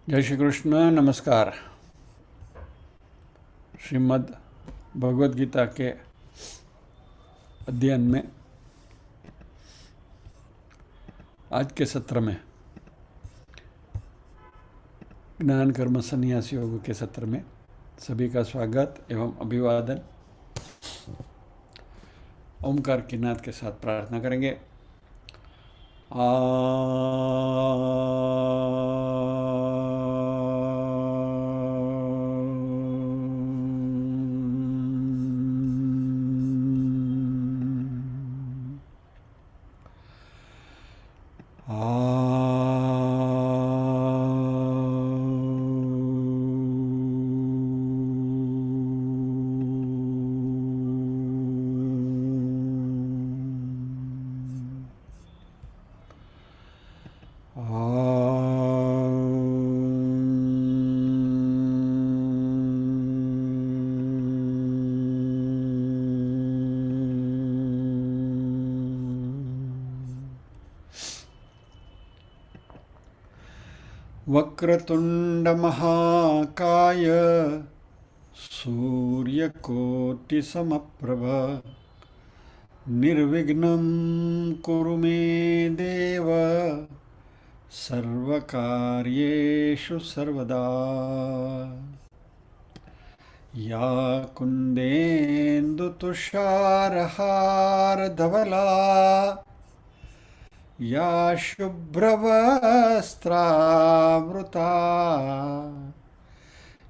जय श्री कृष्ण। नमस्कार। श्रीमद् भगवद गीता के अध्ययन में आज के सत्र में ज्ञान कर्म संन्यास योग के सत्र में सभी का स्वागत एवं अभिवादन। ओमकार की नाद के साथ प्रार्थना करेंगे। वक्रतुंड महाकाय सूर्यकोटिसमप्रभ निर्विघ्नं कुरु मे देव सर्वकार्येषु सर्वदा। या कुन्देन्दुतुषारहारधवला या शुभ्रवस्त्रावृता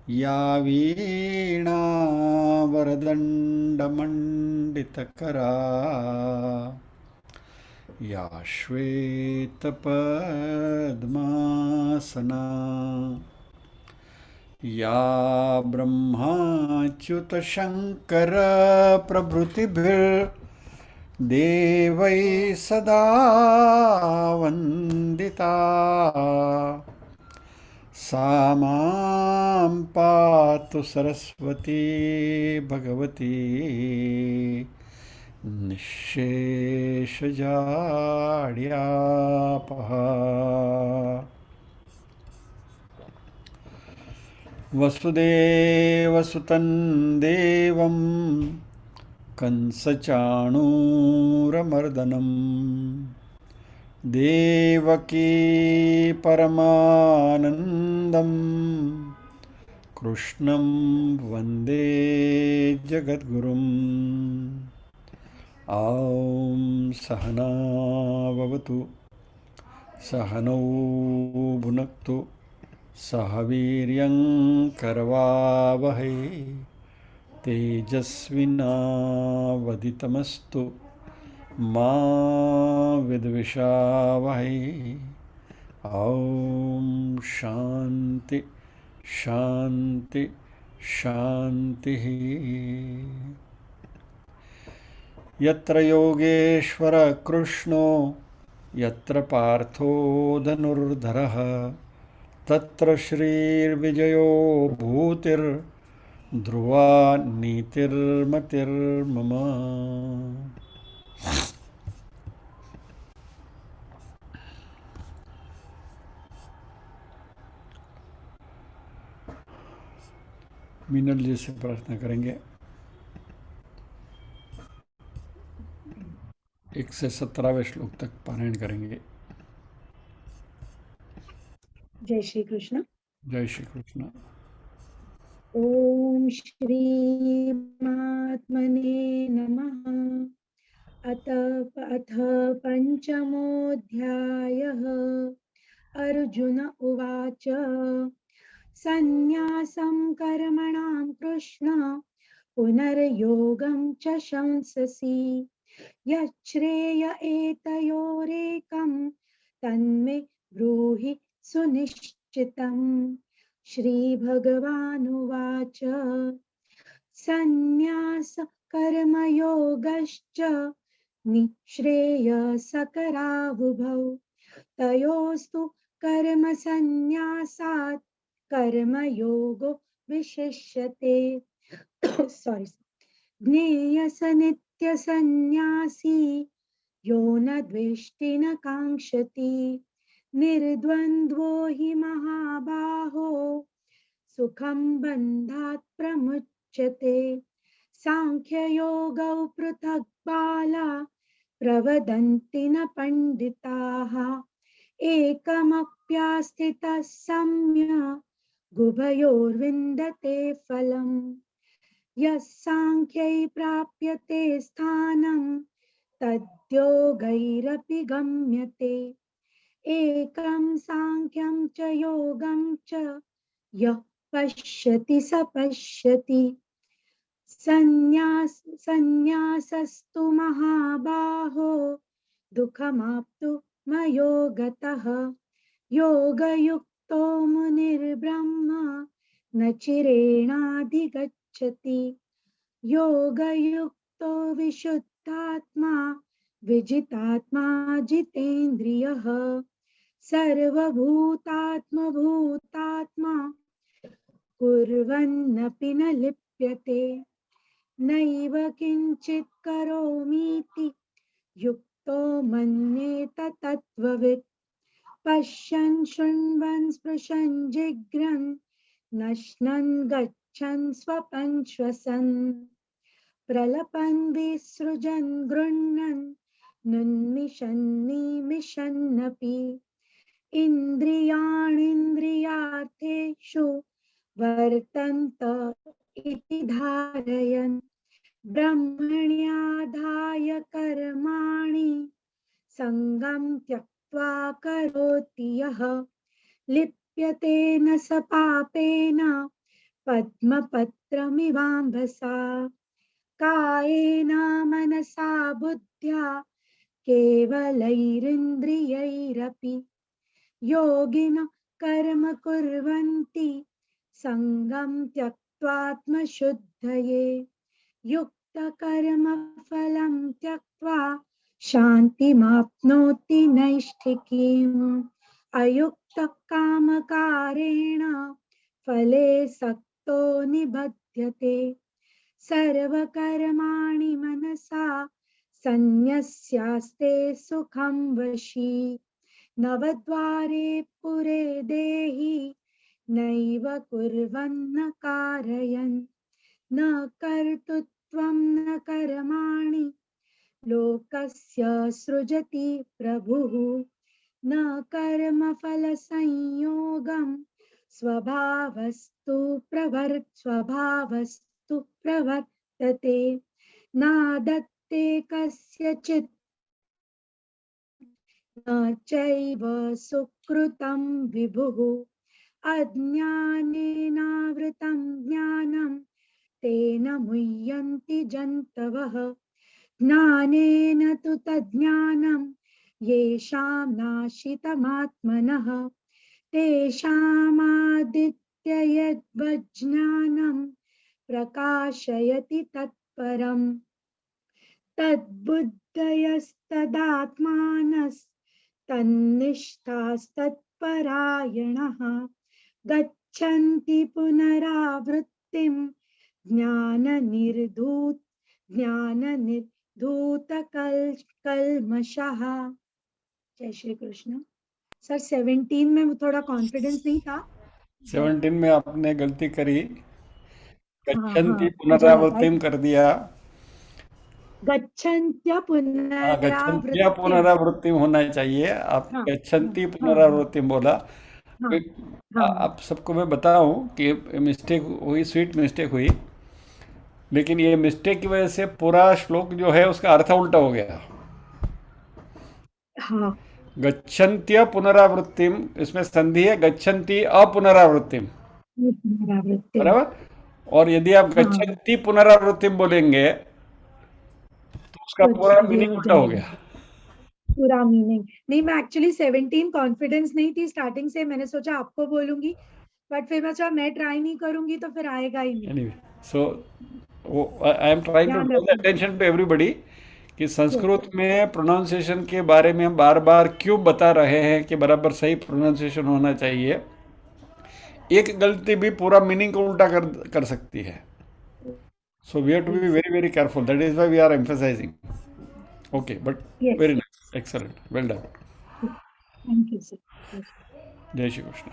या वीणावरदण्डमण्डितकरा या श्वेतपद्मासना या ब्रह्माच्युतशङ्करप्रभृतिभिर्देवैः सदा वन्दिता। सा मां पातु सरस्वती भगवती निःशेषजाड्यापहा। वसुदेवसुतं देवं कंसचाणूरमर्दनं देवकी परमानन्दं कृष्णं वन्दे जगद्गुरुम्। ॐ सहना भवतु सहनौ भुनक्तु सह वीर्यं करवावहै तेजस्विनावदितमस्तु मा विद्विषावहै। ॐ शान्ति शान्ति शान्तिः। यत्र योगेश्वर कृष्णो यत्र पार्थो धनुर्धरः तत्र श्रीर्विजयो भूतिर्ध्रुवा नीतिर्मतिर्मम। मीनल जी से प्रार्थना करेंगे। 1 से 17वें श्लोक तक पारायण करेंगे। जय श्री कृष्ण। जय श्री कृष्ण। ओम श्री महात्मने नमः। अथ पंचमोऽध्यायः। अर्जुन उवाच सन्न्यासं कर्मणां कृष्ण पुनर्योगं च शंससि यच्छ्रेय एतयोरेकं तन्मे ब्रूहि सुनिश्चितम्। श्रीभगवानुवाच सन्न्यास कर्मयोगश्च निःश्रेयसकरावुभौ तयोस्तु कर्मसन्न्यासात् कर्मयोगो विशिष्यते। ज्ञेयस नित्यसन्न्यासी यो न द्वेष्टि न काङ्क्षति निर्द्वन्द्वो हि महाबाहो सुखं बन्धात् प्रमुच्यते। साङ्ख्ययोगौ पृथक् बाला प्रवदन्ति न पण्डिताः। एकमप्यास्थितः सम्यक् उभयोर्विन्दते फलम्। यः साङ्ख्यै प्राप्यते स्थानं तद्योगैरपि गम्यते। एकं साङ्ख्यं च योगं च यः पश्यति स पश्यति। संन्यासस्तु महाबाहो दुःखमाप्तु मयो गतः। योगयुक्तो मुनिर्ब्रह्म न चिरेणाधिगच्छति। योगयुक्तो विशुद्धात्मा विजितात्मा जितेन्द्रियः। सर्वभूतात्मभूतात्मा कुर्वन्नपि न लिप्यते। नैव किञ्चित् करोमीति युक्तो मन्येत तत्त्ववित्। पश्यन् शृण्वन् स्पृशन् जिघ्रन् नश्नन् गच्छन् स्वपन् श्वसन् प्रलपन् विसृजन् गृह्णन् nuन्मिषन् निमिषन्नपि। इन्द्रियाणीन्द्रियार्थेषु वर्तन्त इति धारयन् ब्रह्मण्याधाय कर्माणि सङ्गं त्यक्त्वा करोति यः। लिप्यते न स पापेन पद्मपत्रमिवाम्भसा। कायेन मनसा बुद्ध्या केवलैरिन्द्रियैरपि योगिनः कर्म कुर्वन्ति सङ्गं त्यक्त्वात्मशुद्धये। युक्तकर्मफलं त्यक्त्वा शान्तिमाप्नोति नैष्ठिकीम्। अयुक्तकामकारेण फले सक्तो निबध्यते। सर्वकर्माणि मनसा सन्न्यस्यास्ते सुखं वशी। नवद्वारे पुरे देहि नैव कुर्वन्न कारयन्। न कर्तृत्वं न कर्माणि लोकस्य सृजति प्रभुः। न कर्मफलसंयोगं स्वभावस्तु प्रवर्तते। नादत्ते कस्यचित् न चैव सुकृतं विभुः। अज्ञानेनावृतं ज्ञानं तेन मुह्यन्ति जन्तवः। ज्ञानेन तु तज्ज्ञानं येषां नाशितमात्मनः तेषामादित्ययद्वज्ज्ञानं प्रकाशयति तत्परम्। तद्बुद्धयस्तदात्मानस्तन्निष्ठास्तत्परायणः गच्छन्ति पुनरावृत्तिं ज्ञाननिर्धूतकल्मषः। जय श्री कृष्ण। सर 17 में थोड़ा कॉन्फिडेंस नहीं था। 17 में आपने गलती करी, हाँ गच्छन्ति हाँ मुझे लगा पुनरावृत्तिम कर दिया। गच्छन्त्य हाँ, गच्छन्त्या पुनरावृत्तिम। पुनरावृत्तिम होना चाहिए, आप हाँ हाँ गच्छन्ति हाँ पुनरावृत्तिम बोला। हाँ हाँ आप सबको मैं बताऊं कि मिस्टेक हुई, स्वीट मिस्टेक हुई, लेकिन ये मिस्टेक की वजह से पूरा श्लोक जो है उसका अर्थ उल्टा हो गया। हाँ गच्छन्त्य पुनरावृत्तिम, इसमें संधि है, गच्छन्ति अपुनरावृत्तिम, पुनरावृत्तिम। बराबर। और यदि आप हाँ गच्छन्ति पुनरावृत्तिम बोलेंगे तो उसका कुछ पूरा ये मीनिंग हो उल्टा हो जाएगा गया। पूरा मीनिंग। नहीं मैं एक्चुअली 17 कॉन्फिडेंस नहीं थी स्टार्टिंग से, मैंने सोचा आपको बोलूंगी बट फिर मैं सोचा मैं ट्राई नहीं करूंगी तो फिर आएगा ही नहीं। Anyway, so I am trying to ध्यान ड्रॉ द रखना। अटेंशन टू एवरीबडी कि यस संस्कृत में प्रोनाउंसिएशन के बारे में हम बार बार क्यों बता रहे हैं कि बराबर सही प्रोनाउंसिएशन होना चाहिए। एक गलती भी पूरा मीनिंग को उल्टा कर सकती है। So we have to be yes very very careful, that is why we are emphasizing. Okay, but yes. Very nice, excellent, well done. Thank you sir. जय Shri Krishna.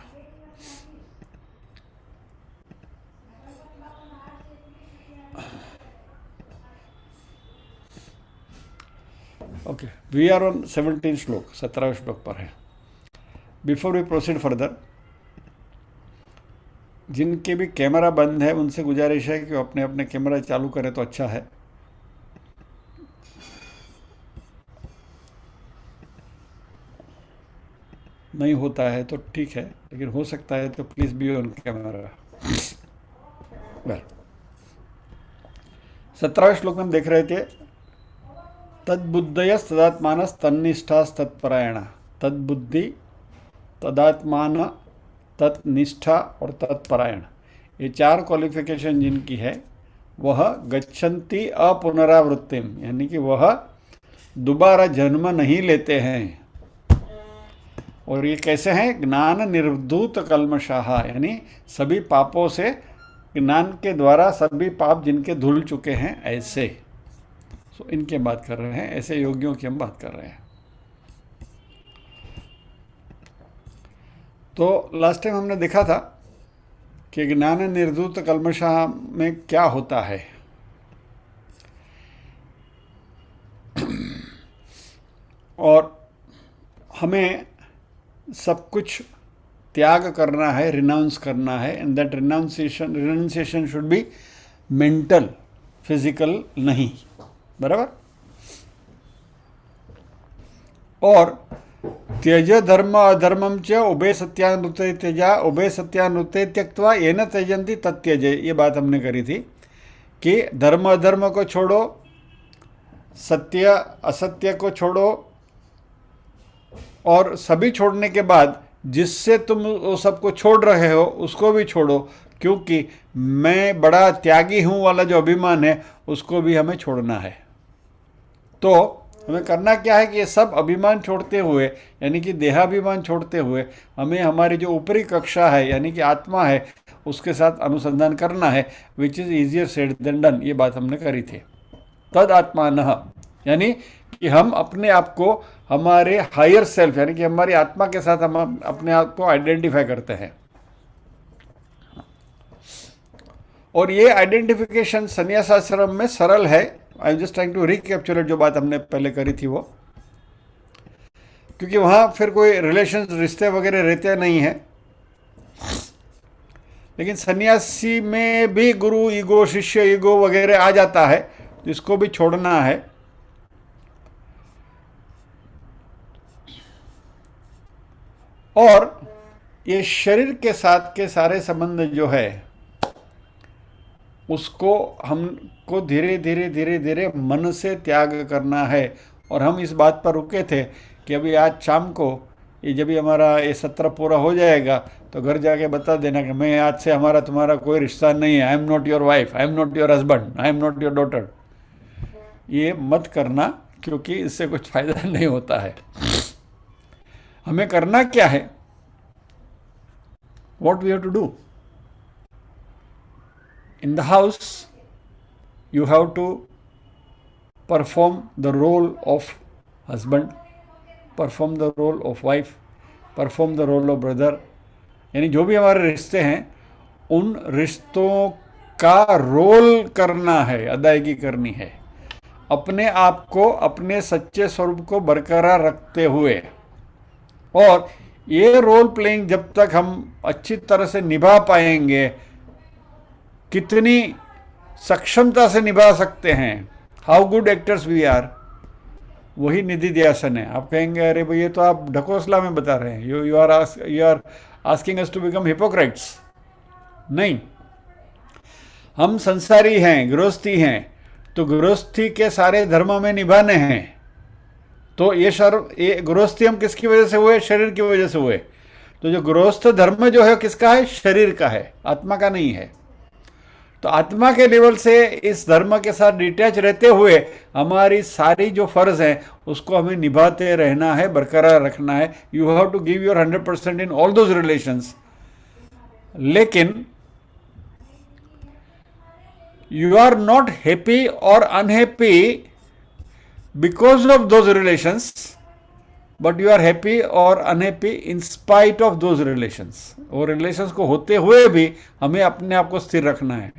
Okay, we are on 17 shloka, 17वें श्लोक पर है। Before we proceed further, जिनके भी camera बंद है उनसे गुजारिश है कि वो अपने अपने कैमरा चालू करें तो अच्छा है। नहीं होता है तो ठीक है, लेकिन हो सकता है तो please be on camera. Well, 17वें श्लोक में हम देख रहे थे, तद्बुद्धयस तदात्मानस तन्निष्ठास तत्परायण। तद्बुद्धि, तदात्मान, तत्निष्ठा और तत्परायण, ये 4 क्वालिफिकेशन जिनकी है वह गच्छन्ति अपुनरावृत्तिम, यानी कि वह दोबारा जन्म नहीं लेते हैं। और ये कैसे हैं? ज्ञान निर्धूत कल्मषाः, यानी सभी पापों से ज्ञान के द्वारा सभी पाप जिनके धुल चुके हैं, ऐसे। सो इनके बात कर रहे हैं, ऐसे योगियों की हम बात कर रहे हैं। तो लास्ट टाइम हमने देखा था कि ज्ञान निर्धूत कल्मषाः में क्या होता है। और हमें सब कुछ त्याग करना है, रिनाउंस करना है, and that renunciation should be mental, physical नहीं। बराबर। और त्यज धर्म अधर्मम च उभय सत्यानुते त्यजा उभय सत्यानुते त्यक्त्वा येन त्यजन्ति तत्यजे, ये बात हमने करी थी कि धर्म अधर्म को छोड़ो, सत्य असत्य को छोड़ो, और सभी छोड़ने के बाद जिससे तुम वो सबको छोड़ रहे हो उसको भी छोड़ो, क्योंकि मैं बड़ा त्यागी हूँ वाला जो अभिमान है उसको भी हमें छोड़ना है। तो हमें करना क्या है कि ये सब अभिमान छोड़ते हुए, यानी कि देहाभिमान छोड़ते हुए, हमें हमारी जो ऊपरी कक्षा है यानी कि आत्मा है उसके साथ अनुसंधान करना है, which is easier said than done. ये बात हमने करी थी। तद आत्मानः, यानी कि हम अपने आप को हमारे हायर सेल्फ यानी कि हमारी आत्मा के साथ हम अपने आप को आइडेंटिफाई करते हैं। और ये आइडेंटिफिकेशन संन्यास आश्रम में सरल है। I am just trying to recapitulate जो बात हमने पहले करी थी वो, क्योंकि वहाँ फिर कोई रिलेशन, रिश्ते वगैरह रहते नहीं हैं। लेकिन सन्यासी में भी गुरु ईगो, शिष्य ईगो वगैरह आ जाता है, तो इसको भी छोड़ना है। और ये शरीर के साथ के सारे संबंध जो है उसको हमको धीरे धीरे धीरे धीरे मन से त्याग करना है। और हम इस बात पर रुके थे कि अभी आज शाम को ये जब भी हमारा ये सत्र पूरा हो जाएगा तो घर जाके बता देना कि मैं आज से हमारा तुम्हारा कोई रिश्ता नहीं है, I am not your wife, I am not your husband, I am not your daughter. ये मत करना, क्योंकि इससे कुछ फायदा नहीं होता है। हमें करना क्या है? What we have to do? In the house, you have to perform the role of husband, perform the role of wife, perform the role of brother। यानी जो भी हमारे रिश्ते हैं उन रिश्तों का रोल करना है, अदायगी करनी है, अपने आप को, अपने सच्चे स्वरूप को बरकरार रखते हुए। और ये रोल प्लेइंग जब तक हम अच्छी तरह से निभा पाएंगे, कितनी सक्षमता से निभा सकते हैं, how good actors we are, वही निधि ध्यासन है। आप कहेंगे अरे भाई ये तो आप ढकोसला में बता रहे हैं, you are asking us to become hypocrites. नहीं, हम संसारी हैं, गृहस्थी हैं, तो गृहस्थी के सारे धर्म में निभाने हैं। तो ये गृहस्थी हम किसकी वजह से हुए? शरीर की वजह से हुए। तो जो गृहस्थ धर्म जो है किसका है? शरीर का है, आत्मा का नहीं है। तो आत्मा के लेवल से इस धर्म के साथ डिटैच रहते हुए हमारी सारी जो फर्ज हैं उसको हमें निभाते रहना है, बरकरार रखना है। You have to give your 100% in all those relations. लेकिन you are not happy or unhappy because of those relations, but you are happy और unhappy in spite of those relations. और रिलेशंस को होते हुए भी हमें अपने आप को स्थिर रखना है,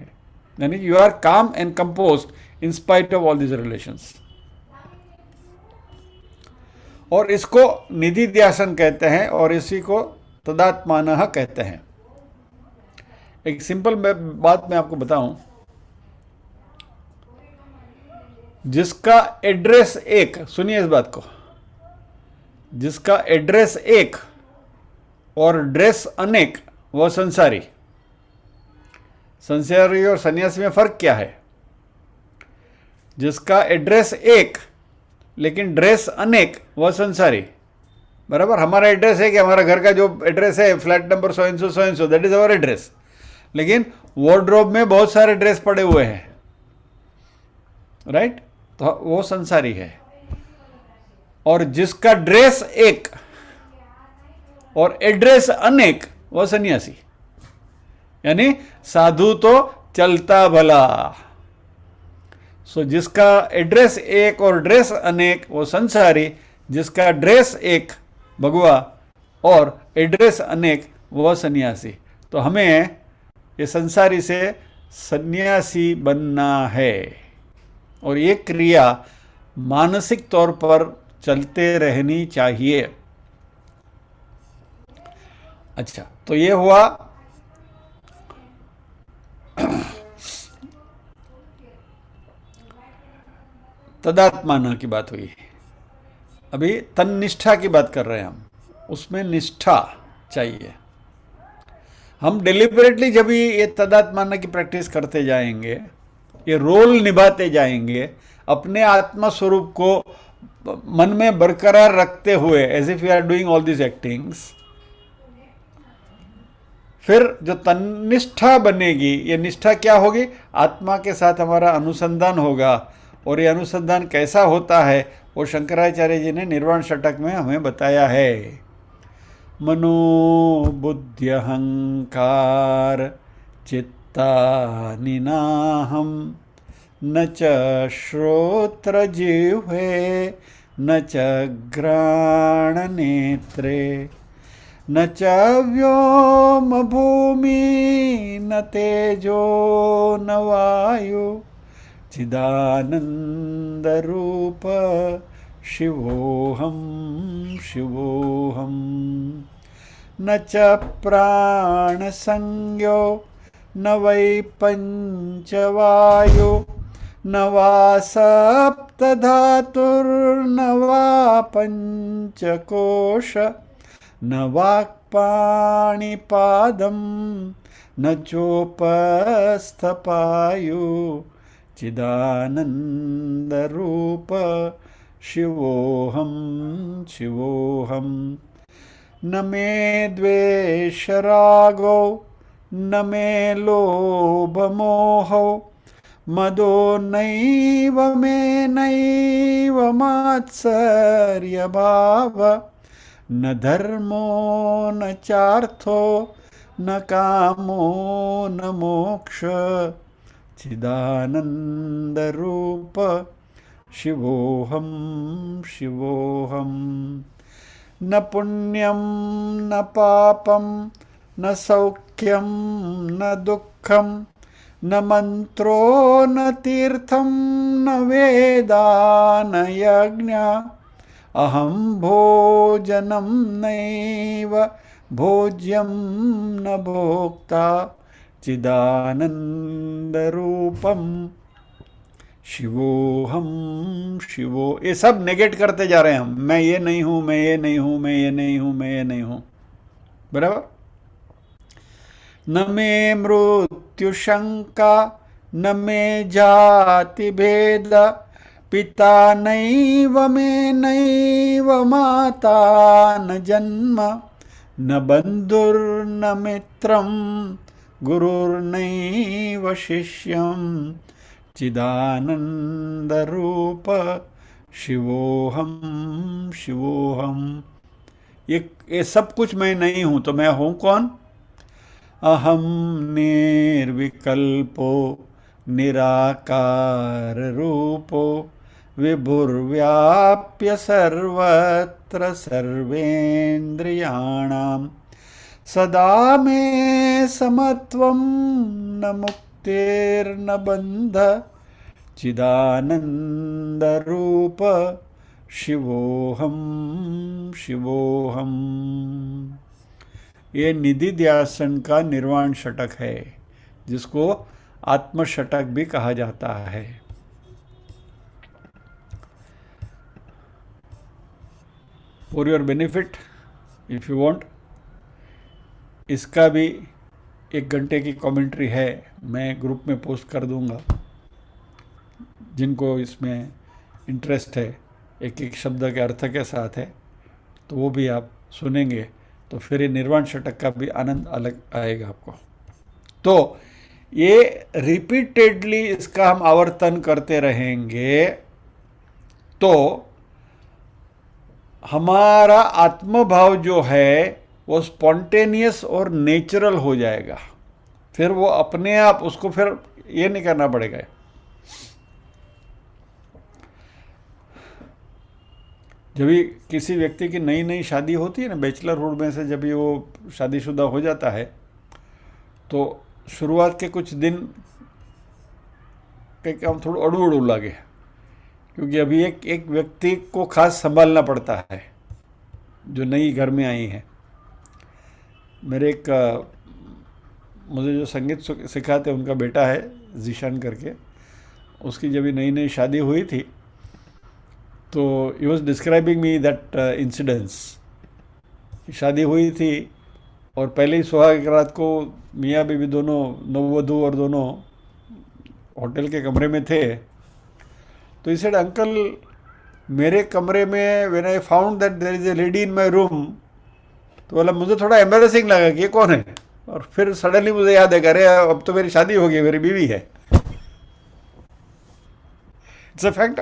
यानी यू आर काम and composed in spite of all this relations. और इसको निधि ध्यासन कहते हैं और इसी को तदात्मानः कहते हैं। एक सिंपल बात मैं आपको बताऊं, जिसका एड्रेस एक, सुनिए इस बात को, जिसका एड्रेस एक और ड्रेस अनेक वह संसारी। संसारी और सन्यासी में फर्क क्या है? जिसका एड्रेस एक लेकिन ड्रेस अनेक वह संसारी। बराबर, हमारा एड्रेस है कि हमारा घर का जो एड्रेस है flat number so and so, that is our address, लेकिन वार्डरोब में बहुत सारे ड्रेस पड़े हुए हैं, राइट? तो वो संसारी है। और जिसका ड्रेस एक और एड्रेस अनेक वह सन्यासी, यानी साधु तो चलता भला। सो जिसका एड्रेस एक और ड्रेस अनेक वो संसारी, जिसका ड्रेस एक भगवा और एड्रेस अनेक वह सन्यासी। तो हमें ये संसारी से सन्यासी बनना है और ये क्रिया मानसिक तौर पर चलते रहनी चाहिए। अच्छा, तो ये हुआ तदात्माना की बात हुई। अभी तन्निष्ठा की बात कर रहे हैं हम, उसमें निष्ठा चाहिए। हम डिलिबरेटली जब ये तदात्माना की प्रैक्टिस करते जाएंगे, ये रोल निभाते जाएंगे, अपने आत्मा स्वरूप को मन में बरकरार रखते हुए, as if you are doing all this actings, फिर जो तन्निष्ठा बनेगी, ये निष्ठा क्या होगी? आत्मा के साथ हमारा अनुसंधान होगा। और ये अनुसंधान कैसा होता है वो शंकराचार्य जी ने निर्वाण षटक में हमें बताया है। मनो बुद्धि अहंकार चित्तानि नाहं न च श्रोत्र जिह्वे न च घ्राण नेत्रे न च व्योम भूमि न तेजो न वायु चिदानंद रूप शिवोहम शिवोहम। न च प्राण संज्ञो न वै पंचवायु न वा सप्त धातुर्न वा पंचकोश न वाक्पाणिपादं न चोपस्थपायु चिदानंद रूप शिवोहम शिवोहम। न मे द्वेष रागो न मे लोभ मोहो मदो नैव मे नैव मात्सर्य भाव न धर्मो न चार्थो न कामो न मोक्ष चिदानंद रूप शिवोहम शिवोहम। न पुण्यम न पापम न सौख्यम न दुःखम न मंत्रो न तीर्थम न वेदा न यज्ञ अहम भोजनम नैव भोज्यम न भोक्ता चिदानंद रूपम शिवोहम शिवो। ये सब नेगेट करते जा रहे हैं हम, मैं ये नहीं हूं, मैं ये नहीं हूं, मैं ये नहीं हूं, मैं ये नहीं हूं। बराबर। न मे मृत्यु शंका न मे जाति भेद पिता नैव मे नैव माता न जन्म न बंधुर्न मित्रम गुरुर्नैव शिष्यम चिदानंद रूप शिवोहम शिवोहम। ये सब कुछ मैं नहीं हूं, तो मैं हूं कौन? अहम निर्विकल्पो निराकार रूपो विभुर्व्याप्य सर्वत्र सर्वेन्द्रियाणां सदा मे समत्वं न मुक्तिर्न बंध चिदानंद रूप शिवोहम शिवोहम। ये निधि ध्यासन का निर्वाण षटक है, जिसको आत्म षटक भी कहा जाता है। For your benefit, if you want, इसका भी 1 घंटे की कमेंट्री है, मैं ग्रुप में पोस्ट कर दूंगा। जिनको इसमें इंटरेस्ट है, एक एक शब्द के अर्थ के साथ है, तो वो भी आप सुनेंगे, तो फिर ये निर्वाण षटक का भी आनंद अलग आएगा आपको। तो ये रिपीटेडली इसका हम आवर्तन करते रहेंगे तो हमारा आत्मभाव जो है वो स्पॉन्टेनियस और नेचुरल हो जाएगा। फिर वो अपने आप, उसको फिर ये नहीं करना पड़ेगा। जब भी किसी व्यक्ति की नई नई शादी होती है ना, बैचलरहुड में से जब भी वो शादीशुदा हो जाता है, तो शुरुआत के कुछ दिन के काम थोड़ा अड़ू लगे, क्योंकि अभी एक व्यक्ति को खास संभालना पड़ता है जो नई घर में आई है। मेरे एक मुझे जो संगीत सिखाते उनका बेटा है जीशान करके, उसकी जब नई नई शादी हुई थी तो he was describing me that incidence. शादी हुई थी और पहले ही सुहाग की रात को मियाँ बीवी दोनों, नववधू और दोनों होटल के कमरे में थे। तो ही सेड, अंकल मेरे कमरे में when I found that there is a lady in my room, तो बोला मुझे थोड़ा एम्बेरसिंग लगा कि ये कौन है। और फिर सडनली मुझे याद है, अरे अब तो मेरी शादी हो गई, मेरी बीवी है। It's a fact,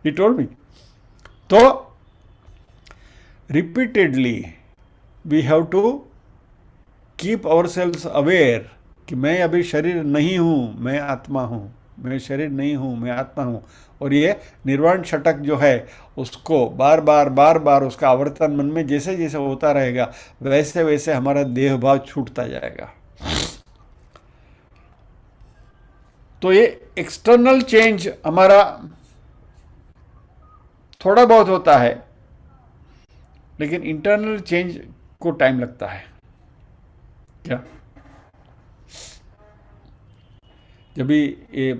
he told me. तो repeatedly we have to keep our selves aware कि मैं अभी शरीर नहीं हूँ, मैं आत्मा हूँ, मैं शरीर नहीं हूँ, मैं आत्मा हूँ। और ये निर्वाण षटक जो है उसको बार बार उसका आवर्तन मन में जैसे जैसे होता रहेगा, वैसे वैसे हमारा देह भाव छूटता जाएगा। तो ये एक्सटर्नल चेंज हमारा थोड़ा बहुत होता है, लेकिन इंटरनल चेंज को टाइम लगता है। क्या जब भी ये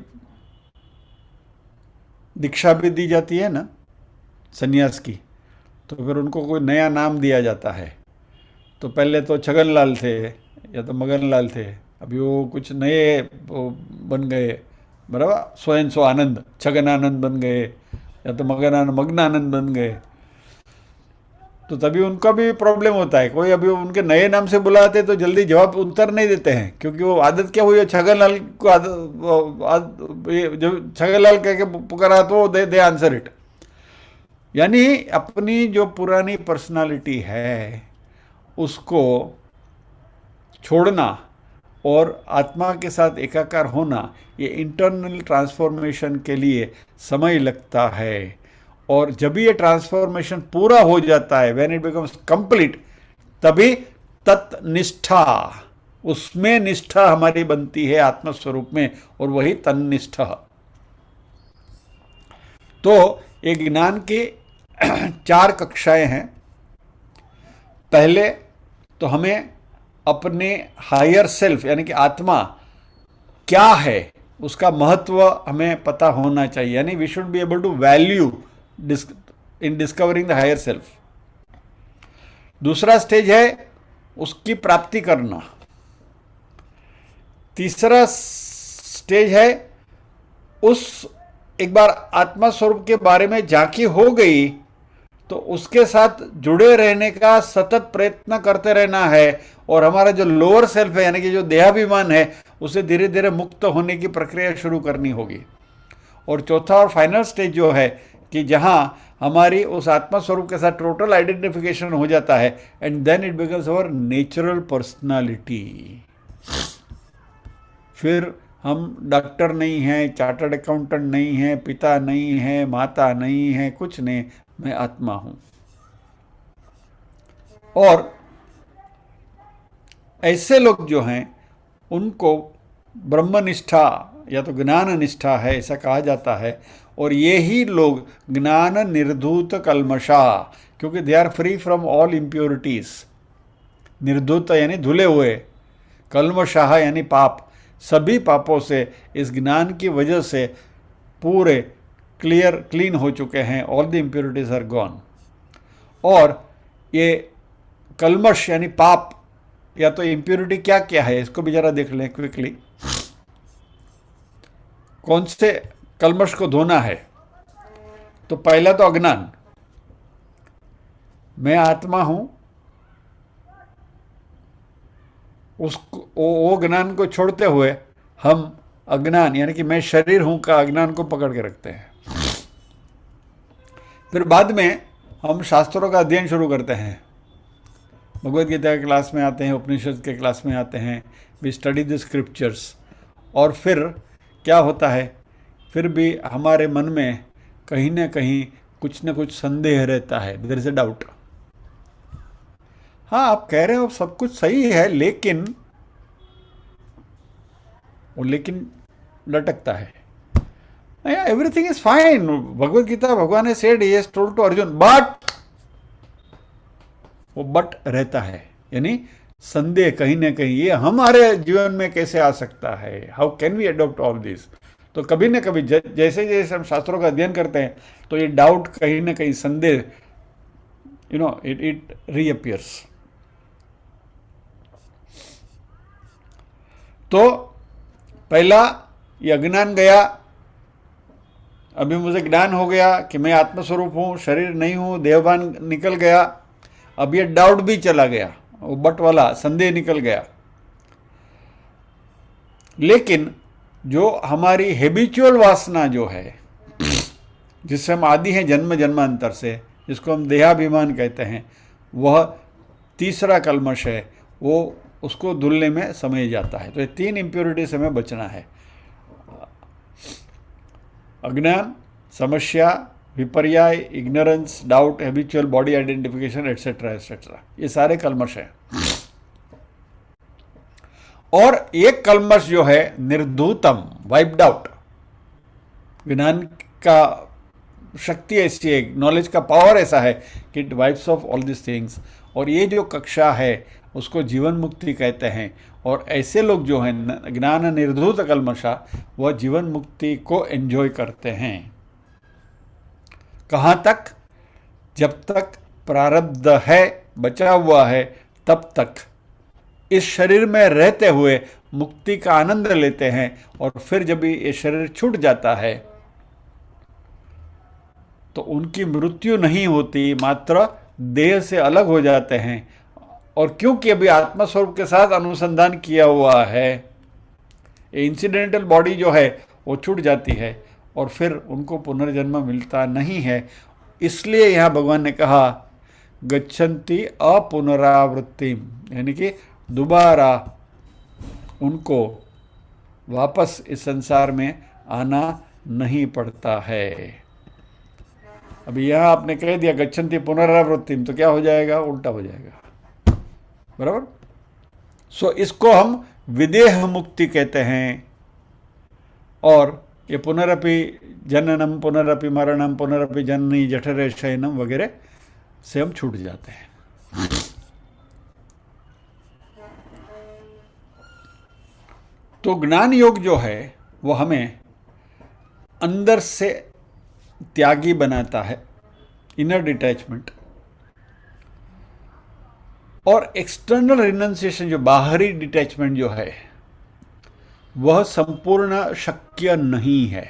दीक्षा भी दी जाती है ना सन्यास की, तो फिर उनको कोई नया नाम दिया जाता है। तो पहले तो छगनलाल थे या तो मगनलाल थे, अभी वो कुछ नए वो बन गए, बराबर, स्वयं सो आनंद, छगन आनंद बन गए, या तो मग्न आनंद बन गए। तो तभी उनका भी प्रॉब्लम होता है। कोई अभी उनके नए नाम से बुलाते तो जल्दी जवाब उत्तर नहीं देते हैं, क्योंकि वो आदत क्या हुई है, छगनलाल को जब छगनलाल कह के पुकारा तो दे आंसर इट। यानी अपनी जो पुरानी पर्सनालिटी है उसको छोड़ना और आत्मा के साथ एकाकार होना, ये इंटरनल ट्रांसफॉर्मेशन के लिए समय लगता है। और जब ये ट्रांसफॉर्मेशन पूरा हो जाता है, व्हेन इट बिकम्स कंप्लीट, तभी तत्निष्ठा, उसमें निष्ठा हमारी बनती है आत्मस्वरूप में, और वही तन्निष्ठा। तो एक ज्ञान की 4 कक्षाएं हैं। पहले तो हमें अपने हायर सेल्फ यानी कि आत्मा क्या है उसका महत्व हमें पता होना चाहिए, यानी we should be able to value in discovering the higher self. दूसरा स्टेज है उसकी प्राप्ति करना। तीसरा स्टेज है उस एक बार आत्मा स्वरूप के बारे में झांकी हो गई तो उसके साथ जुड़े रहने का सतत प्रयत्न करते रहना है, और हमारा जो लोअर सेल्फ है यानी कि जो देहाभिमान है उसे धीरे धीरे मुक्त होने की प्रक्रिया शुरू करनी होगी। और चौथा और फाइनल स्टेज जो है कि जहां हमारी उस आत्मा स्वरूप के साथ टोटल आइडेंटिफिकेशन हो जाता है, and then it becomes our natural personality. फिर हम डॉक्टर नहीं हैं, चार्टर्ड अकाउंटेंट नहीं हैं, पिता नहीं हैं, माता नहीं हैं, कुछ नहीं, मैं आत्मा हूँ। और ऐसे लोग जो हैं उनको ब्रह्मनिष्ठा या तो ज्ञान निष्ठा है ऐसा कहा जाता है। और ये ही लोग ज्ञान निर्धूत कल्मषा, क्योंकि they are free from all impurities. निर्धूत यानी धुले हुए, कल्मषाह यानी पाप, सभी पापों से इस ज्ञान की वजह से पूरे क्लीन हो चुके हैं। All the impurities are gone. और ये कल्मश यानी पाप या तो इम्प्योरिटी क्या क्या है, इसको भी जरा देख लें क्विकली। कौन से कल्मश को धोना है? तो पहला तो अज्ञान, मैं आत्मा हूं, उसको वो ज्ञान को छोड़ते हुए हम अज्ञान यानी कि मैं शरीर हूं का अज्ञान को पकड़ के रखते हैं। फिर बाद में हम शास्त्रों का अध्ययन शुरू करते हैं, भगवद गीता के क्लास में आते हैं, उपनिषद के क्लास में आते हैं, वी स्टडी द स्क्रिप्चर्स। और फिर क्या होता है, फिर भी हमारे मन में कहीं ना कहीं कुछ न कुछ संदेह रहता है, देयर इज अ डाउट। हाँ, आप कह रहे हो सब कुछ सही है, लेकिन वो लेकिन लटकता है। Everything is fine, Bhagavad Gita भगवान ने said, he has told to Arjun, but वो बट रहता है, यानी संदेह कहीं ना कहीं, ये हमारे जीवन में कैसे आ सकता है, how can we adopt all this. तो कभी ना कभी जैसे जैसे हम शास्त्रों का अध्ययन करते हैं तो ये डाउट कहीं ना कहीं, संदेह, इट रीअपियर्स। तो पहला ये अज्ञान गया, अभी मुझे ज्ञान हो गया कि मैं आत्मस्वरूप हूं, शरीर नहीं हूं, देहभान निकल गया। अब ये डाउट भी चला गया, वो बट वाला संदेह निकल गया। लेकिन जो हमारी हैबिचुअल वासना जो है, जिससे हम आदि हैं जन्म जन्मांतर से, जिसको हम देहाभिमान कहते हैं, वह तीसरा कल्मश है, वो उसको धुलने में समय जाता है। तो ये 3 इम्प्योरिटी से हमें बचना है, अज्ञान, समस्या, विपर्याय, ignorance, doubt, habitual body identification, etcetera etcetera, ये सारे कल्मश हैं। और एक कल्मश जो है निर्धूतम, वाइप्ड आउट, ज्ञान का शक्ति ऐसी है, नॉलेज का पावर ऐसा है कि it wipes of all this things. और ये जो कक्षा है उसको जीवन मुक्ति कहते हैं। और ऐसे लोग जो हैं ज्ञान निर्धूत कल्मषा, वह जीवन मुक्ति को एंजॉय करते हैं। कहाँ तक? जब तक प्रारब्ध है, बचा हुआ है, तब तक इस शरीर में रहते हुए मुक्ति का आनंद लेते हैं। और फिर जब ये शरीर छूट जाता है तो उनकी मृत्यु नहीं होती, मात्र देह से अलग हो जाते हैं। और क्योंकि अभी आत्मस्वरूप के साथ अनुसंधान किया हुआ है, इंसिडेंटल बॉडी जो है वो छूट जाती है और फिर उनको पुनर्जन्म मिलता नहीं है। इसलिए यहाँ भगवान ने कहा गच्छन्ति अपुनरावृत्तिम, यानी कि दोबारा उनको वापस इस संसार में आना नहीं पड़ता है। अभी यहाँ आपने कह दिया गच्छन्ति पुनरावृत्तिम, तो क्या हो जाएगा? उल्टा हो जाएगा, बराबर। सो इसको हम विदेह मुक्ति कहते हैं। और ये पुनरपि जननम, पुनरपि मरणम, पुनरपि जननी जठरे शयनम वगैरह से हम छूट जाते हैं। तो ज्ञान योग जो है वो हमें अंदर से त्यागी बनाता है, इनर डिटैचमेंट। और एक्सटर्नल रिनंसिएशन, जो बाहरी डिटैचमेंट जो है, वह संपूर्ण शक्य नहीं है।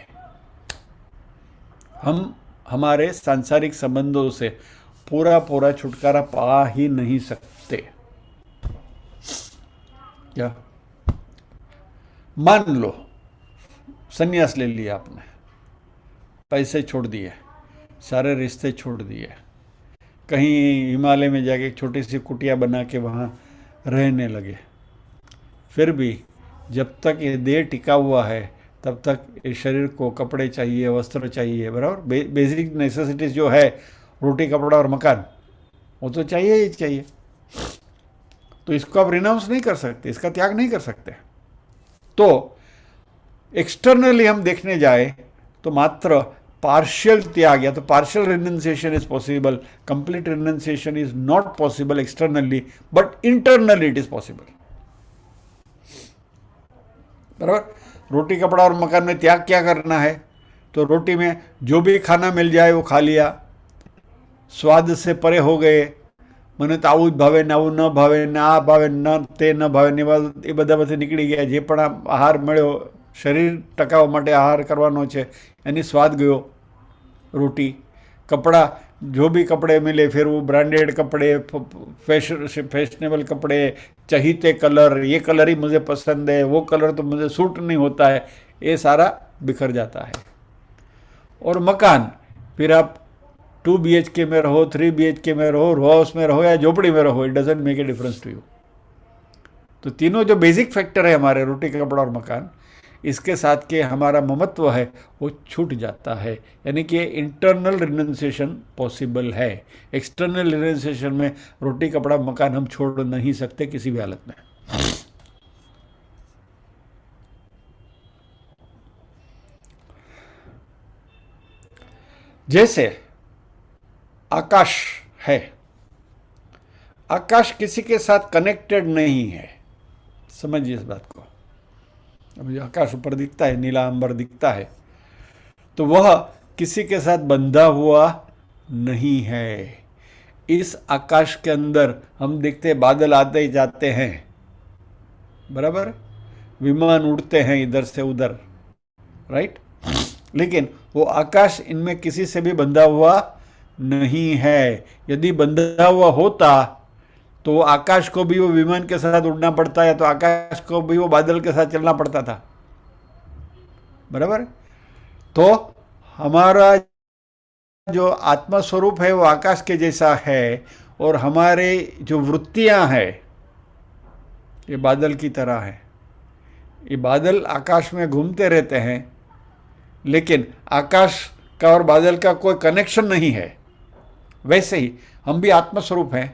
हम हमारे सांसारिक संबंधों से पूरा पूरा छुटकारा पा ही नहीं सकते। क्या? मान लो संन्यास ले लिया आपने, पैसे छोड़ दिए, सारे रिश्ते छोड़ दिए, कहीं हिमालय में जाके एक छोटी सी कुटिया बना के वहाँ रहने लगे। फिर भी जब तक ये देह टिका हुआ है तब तक इस शरीर को कपड़े चाहिए, वस्त्र चाहिए, बराबर। बेसिक नेसेसिटीज जो है, रोटी, कपड़ा और मकान, वो तो चाहिए ही चाहिए। तो इसको आप रिनाउंस नहीं कर सकते, इसका त्याग नहीं कर सकते। तो एक्सटर्नली हम देखने जाए तो मात्र पार्शियल त्याग या तो partial renunciation is possible, complete renunciation is not possible externally, but internally it is possible, बराबर। रोटी, कपड़ा और मकान में त्याग क्या करना है? तो रोटी में जो भी खाना मिल जाए वो खा लिया, स्वाद से परे हो गए, મને તો આવું જ ભાવે ને આવું ન ભાવે ને આ ભાવે ન તે ન ભાવે ને એ બધા બધી નીકળી ગયા। જે પણ આહાર મળ્યો, શરીર ટકાવવા માટે આહાર કરવાનો છે, એની સ્વાદ ગયો। रोटी, कपड़ा, जो भी कपड़े मिले, फिर वो ब्रांडेड कपड़े, फैशनेबल कपड़े, चहीते कलर, ये कलर ही मुझे पसंद है, वो कलर तो मुझे सूट नहीं होता है, ये सारा बिखर जाता है। और मकान, फिर आप 2 BHK में रहो, 3 BHK में रहो, रो हाउस में रहो या झोपड़ी में रहो, it doesn't make a difference to you. तो तीनों जो बेसिक फैक्टर है हमारे, रोटी, कपड़ा और मकान, इसके साथ के हमारा ममत्व है वो छूट जाता है। यानी कि इंटरनल रिनंसिएशन पॉसिबल है। एक्सटर्नल रिनंसिएशन में रोटी, कपड़ा, मकान हम छोड़ नहीं सकते किसी भी हालत में। जैसे आकाश है, आकाश किसी के साथ कनेक्टेड नहीं है, समझिए इस बात को। अब जो आकाश ऊपर दिखता है, नीला अंबर दिखता है, तो वह किसी के साथ बंधा हुआ नहीं है। इस आकाश के अंदर हम देखते हैं बादल आते ही जाते हैं, बराबर, विमान उड़ते हैं इधर से उधर, राइट। लेकिन वो आकाश इनमें किसी से भी बंधा हुआ नहीं है। यदि बंधा हुआ होता तो आकाश को भी वो विमान के साथ उड़ना पड़ता है, तो आकाश को भी वो बादल के साथ चलना पड़ता था, बराबर। तो हमारा जो आत्मा स्वरूप है वो आकाश के जैसा है, और हमारे जो वृत्तियां हैं ये बादल की तरह है। ये बादल आकाश में घूमते रहते हैं, लेकिन आकाश का और बादल का कोई कनेक्शन नहीं है। वैसे ही हम भी आत्मा स्वरूप हैं,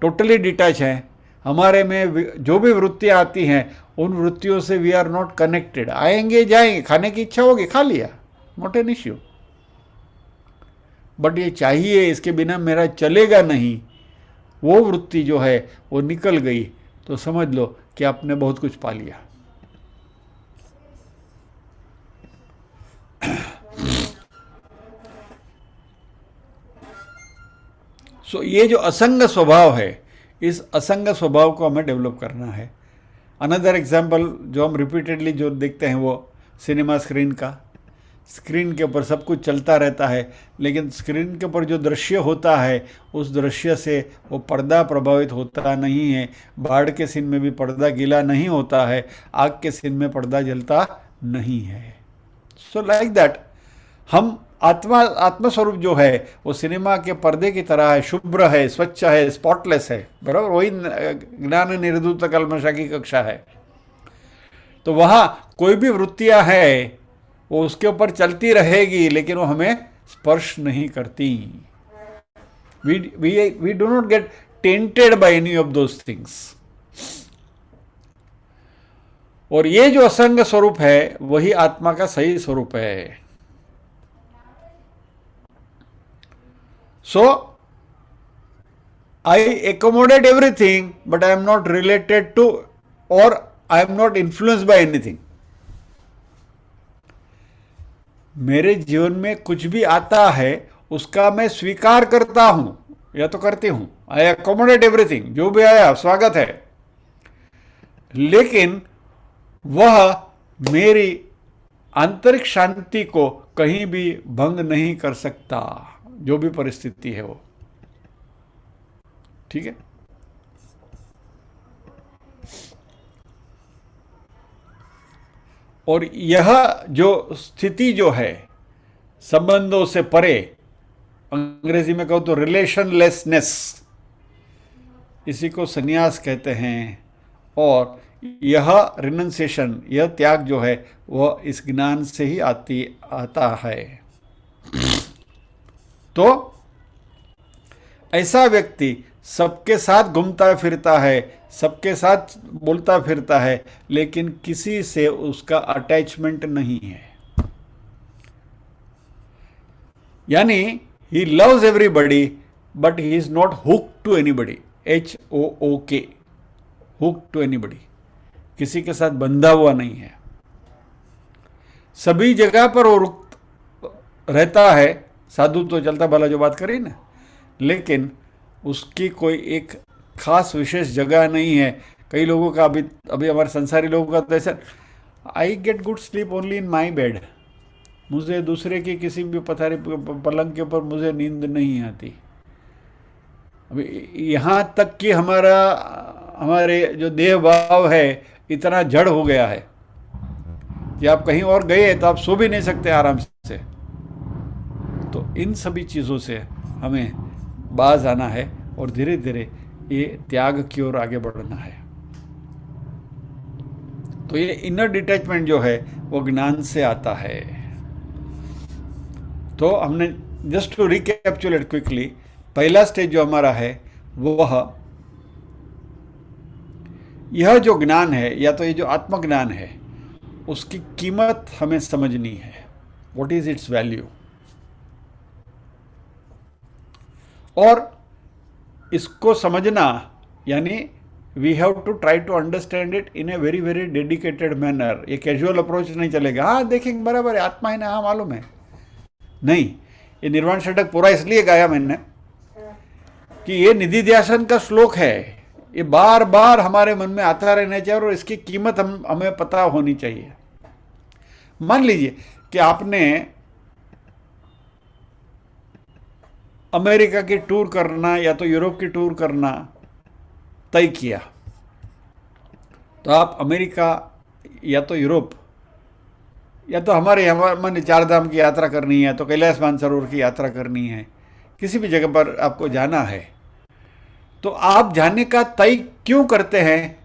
टोटली डिटैच हैं। हमारे में जो भी वृत्तियाँ आती हैं, उन वृत्तियों से वी आर नॉट कनेक्टेड। आएंगे जाएंगे, खाने की इच्छा होगी खा लिया, नॉट एन इश्यू, बट ये चाहिए, इसके बिना मेरा चलेगा नहीं, वो वृत्ति जो है वो निकल गई तो समझ लो कि आपने बहुत कुछ पा लिया। सो ये जो असंग स्वभाव है, इस असंग स्वभाव को हमें डेवलप करना है। अनदर एग्जाम्पल जो हम रिपीटेडली जो देखते हैं वो सिनेमा स्क्रीन का। स्क्रीन के ऊपर सब कुछ चलता रहता है, लेकिन स्क्रीन के ऊपर जो दृश्य होता है उस दृश्य से वो पर्दा प्रभावित होता नहीं है। बाढ़ के सीन में भी पर्दा गीला नहीं होता है, आग के सीन में पर्दा जलता नहीं है। सो लाइक दैट हम आत्मस्वरूप जो है वो सिनेमा के पर्दे की तरह है, शुभ्र है, स्वच्छ है, स्पॉटलेस है, बराबर। वही ज्ञान निर्धूत कल्मषा की कक्षा है। तो वहाँ कोई भी वृत्तियाँ है वो उसके ऊपर चलती रहेगी, लेकिन वो हमें स्पर्श नहीं करती। We do not get tainted by any of those things. और ये जो असंग स्वरूप है वही आत्मा का सही स्वरूप है। So, I accommodate everything, but I am not related to or I am not influenced by anything. मेरे जीवन में कुछ भी आता है उसका मैं स्वीकार करता हूं या तो करती हूं। आई अकोमोडेट एवरीथिंग, जो भी आया स्वागत है, लेकिन वह मेरी आंतरिक शांति को कहीं भी भंग नहीं कर सकता, जो भी परिस्थिति है वो, ठीक है। और यह जो स्थिति जो है संबंधों से परे, अंग्रेजी में कहूं तो रिलेशनलेसनेस, इसी को संन्यास कहते हैं। और यह रिनंसिएशन, यह त्याग जो है वह इस ज्ञान से ही आता है। तो ऐसा व्यक्ति सबके साथ घूमता फिरता है, सबके साथ बोलता फिरता है, लेकिन किसी से उसका अटैचमेंट नहीं है। यानी he loves everybody but he is not hook to anybody, HOOK, hook to anybody, किसी के साथ बंधा हुआ नहीं है। सभी जगह पर वो रहता है, साधु तो चलता भला जो बात करी ना, लेकिन उसकी कोई एक खास विशेष जगह नहीं है। कई लोगों का अभी हमारे संसारी लोगों का तो ऐसा, I get good sleep only in my bed, मुझे दूसरे की किसी भी पथारी पलंग के ऊपर मुझे नींद नहीं आती। अभी यहाँ तक कि हमारे जो देह भाव है इतना जड़ हो गया है कि आप कहीं और गए तो आप सो भी नहीं सकते आराम से। तो इन सभी चीज़ों से हमें बाज आना है और धीरे धीरे ये त्याग की ओर आगे बढ़ना है। तो ये इनर डिटैचमेंट जो है वो ज्ञान से आता है। तो हमने जस्ट टू रिकैप्चुलेट क्विकली, पहला स्टेज जो हमारा है वह यह जो ज्ञान है या तो ये जो आत्मज्ञान है उसकी कीमत हमें समझनी है। व्हाट इज इट्स वैल्यू, और इसको समझना यानी we have to try to understand it in a very very dedicated manner. ये कैजुअल अप्रोच नहीं चलेगा, हाँ देखेंगे बराबर है, आत्मा है ना, हाँ मालूम है, नहीं। ये निर्वाण षटक पूरा इसलिए गाया मैंने कि ये निधि ध्यासन का श्लोक है, ये बार बार हमारे मन में आता रहना चाहिए और इसकी कीमत हमें पता होनी चाहिए। मान लीजिए कि आपने अमेरिका की टूर करना या तो यूरोप की टूर करना तय किया, तो आप अमेरिका या तो यूरोप या तो हमारे मन चार धाम की यात्रा करनी है, तो कैलाश मानसरोवर की यात्रा करनी है, किसी भी जगह पर आपको जाना है, तो आप जाने का तय क्यों करते हैं?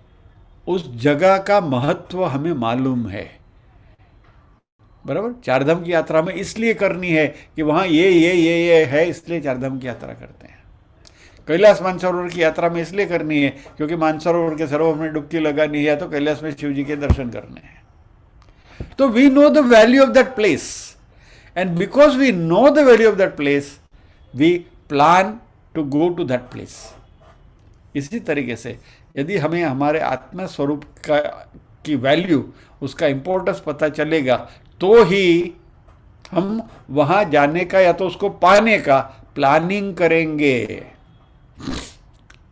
उस जगह का महत्व हमें मालूम है, बराबर। चारधाम की यात्रा में इसलिए करनी है कि वहाँ ये है, इसलिए चारधाम की यात्रा करते हैं। कैलाश मानसरोवर की यात्रा में इसलिए करनी है क्योंकि मानसरोवर के सरोवर में डुबकी लगानी है, तो कैलाश में शिव जी के दर्शन करने हैं। तो we know the value of that place, and because we know the value of that place we plan to go to that place. इसी तरीके से यदि हमें हमारे आत्मा स्वरूप की वैल्यू, उसका इंपॉर्टेंस पता चलेगा, तो ही हम वहां जाने का या तो उसको पाने का प्लानिंग करेंगे।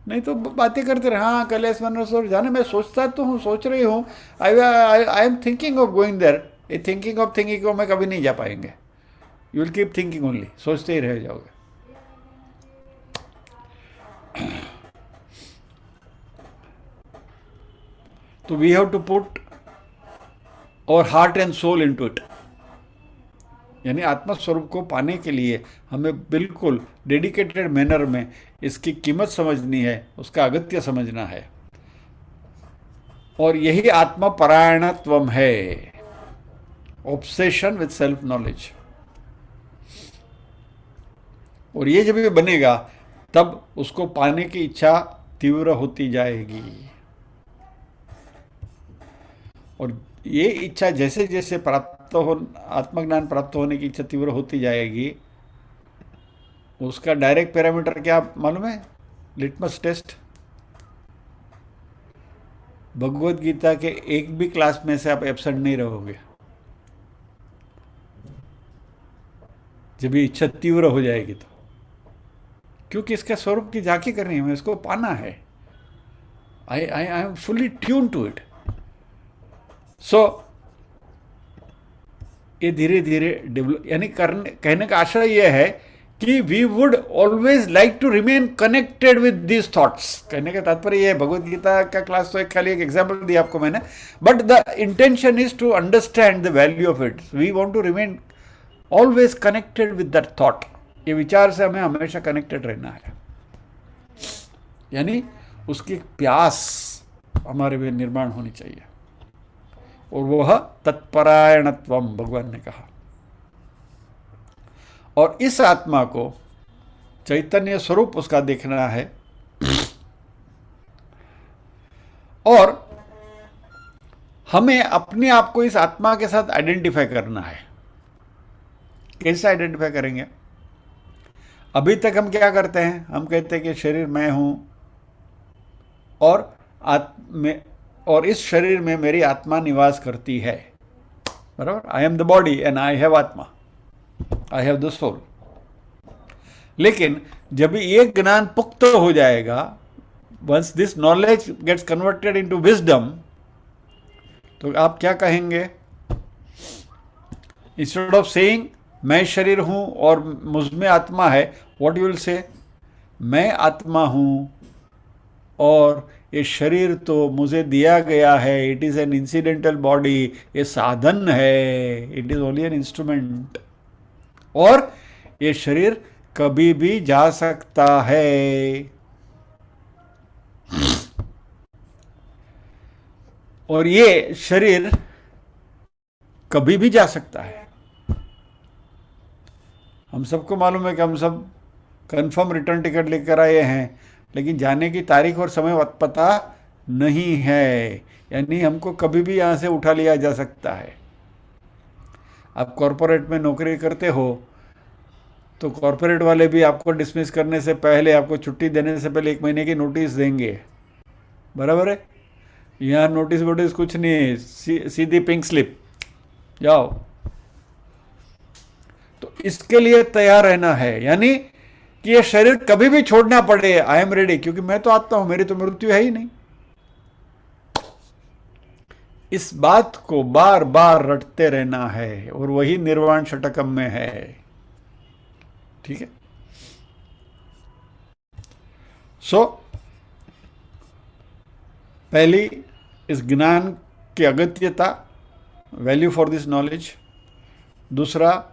नहीं तो बातें करते रहे, हाँ कैलाश मानसरोवर जाने, मैं सोचता तो हूँ, सोच रही हूँ, I am thinking of going there. ये थिंकिंग ऑफ में कभी नहीं जा पाएंगे। You will keep thinking only, सोचते ही रह जाओगे। तो we have to put our heart and soul into it, यानी आत्मा स्वरूप को पाने के लिए हमें बिल्कुल डेडिकेटेड मैनर में इसकी कीमत समझनी है, उसका अगत्य समझना है, और यही आत्मा परायणत्वम है, ऑब्सेशन विद सेल्फ नॉलेज। और ये जब भी बनेगा तब उसको पाने की इच्छा तीव्र होती जाएगी, और ये इच्छा जैसे जैसे प्राप्त हो, आत्मज्ञान प्राप्त होने की इच्छा तीव्र होती जाएगी, उसका डायरेक्ट पैरामीटर क्या मालूम है? Litmus test. भगवत गीता के एक भी क्लास में से आप एब्सेंट नहीं रहोगे जब ये इच्छा तीव्र हो जाएगी तो, क्योंकि इसका स्वरूप की झांकी करनी है, हमें इसको पाना है। I am fully tune to it. सो ये धीरे धीरे डेवलप, यानी कहने का आशय यह है कि we would always like to remain connected with these thoughts. कहने का तात्पर्य यह है, भगवत गीता का क्लास तो एक खाली एक एग्जाम्पल दिया आपको मैंने, but the intention is to understand the value of it. We want to remain always connected with that thought. ये विचार से हमें हमेशा कनेक्टेड रहना है, यानी उसकी प्यास हमारे में निर्माण होनी चाहिए, और वह तत्परायणत्वम भगवान ने कहा। और इस आत्मा को चैतन्य स्वरूप उसका देखना है, और हमें अपने आप को इस आत्मा के साथ आइडेंटिफाई करना है। कैसे आइडेंटिफाई करेंगे? अभी तक हम क्या करते हैं, हम कहते हैं कि शरीर मैं हूं, और इस शरीर में मेरी आत्मा निवास करती है, बराबर। I am the body and I have आत्मा, आई हैव द सोल। लेकिन जब ये ज्ञान पुख्त हो जाएगा, once this knowledge gets converted into wisdom, तो आप क्या कहेंगे? इंस्टेड ऑफ सेइंग मैं शरीर हूं और मुझ में आत्मा है, व्हाट यू विल से? मैं आत्मा हूं और ये शरीर तो मुझे दिया गया है, it is an incidental body, ये साधन है, it is only an instrument, और ये शरीर कभी भी जा सकता है, और ये शरीर कभी भी जा सकता है। हम सबको मालूम है कि हम सब कंफर्म रिटर्न टिकट लेकर आए हैं, लेकिन जाने की तारीख और समय पता नहीं है, यानी हमको कभी भी यहाँ से उठा लिया जा सकता है। आप कॉरपोरेट में नौकरी करते हो तो कॉरपोरेट वाले भी आपको डिसमिस करने से पहले, आपको छुट्टी देने से पहले 1 महीने की नोटिस देंगे, बराबर है। यहाँ नोटिस वोटिस कुछ नहीं है, सीधी पिंक स्लिप, जाओ। तो इसके लिए तैयार रहना है, यानी कि ये शरीर कभी भी छोड़ना पड़े, आई एम रेडी, क्योंकि मैं तो आत्मा हूं, मेरी तो मृत्यु है ही नहीं। इस बात को बार बार रटते रहना है, और वही निर्वाण षटकम में है, ठीक है। सो पहली, इस ज्ञान की अगत्यता, वैल्यू फॉर दिस नॉलेज। दूसरा,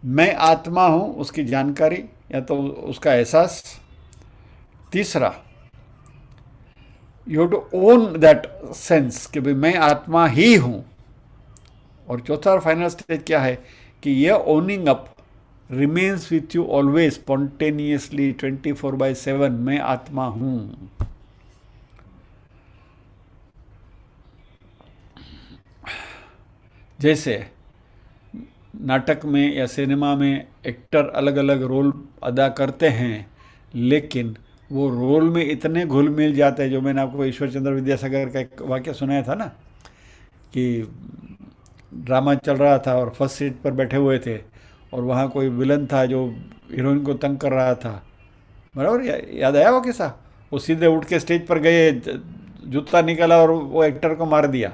मैं आत्मा हूं, उसकी जानकारी या तो उसका एहसास। तीसरा, you have to own that sense कि भाई मैं आत्मा ही हूं। और चौथा और फाइनल स्टेज क्या है कि यह owning up remains with you always, spontaneously, 24/7, मैं आत्मा हूं। जैसे नाटक में या सिनेमा में एक्टर अलग अलग रोल अदा करते हैं, लेकिन वो रोल में इतने घुल मिल जाते हैं, जो मैंने आपको ईश्वर चंद्र विद्यासागर का एक वाक्य सुनाया था ना, कि ड्रामा चल रहा था और फर्स्ट सीट पर बैठे हुए थे, और वहाँ कोई विलन था जो हीरोइन को तंग कर रहा था, बराबर। याद आया वो किस्सा? वो सीधे उठ के स्टेज पर गए, जूता निकाला और वो एक्टर को मार दिया।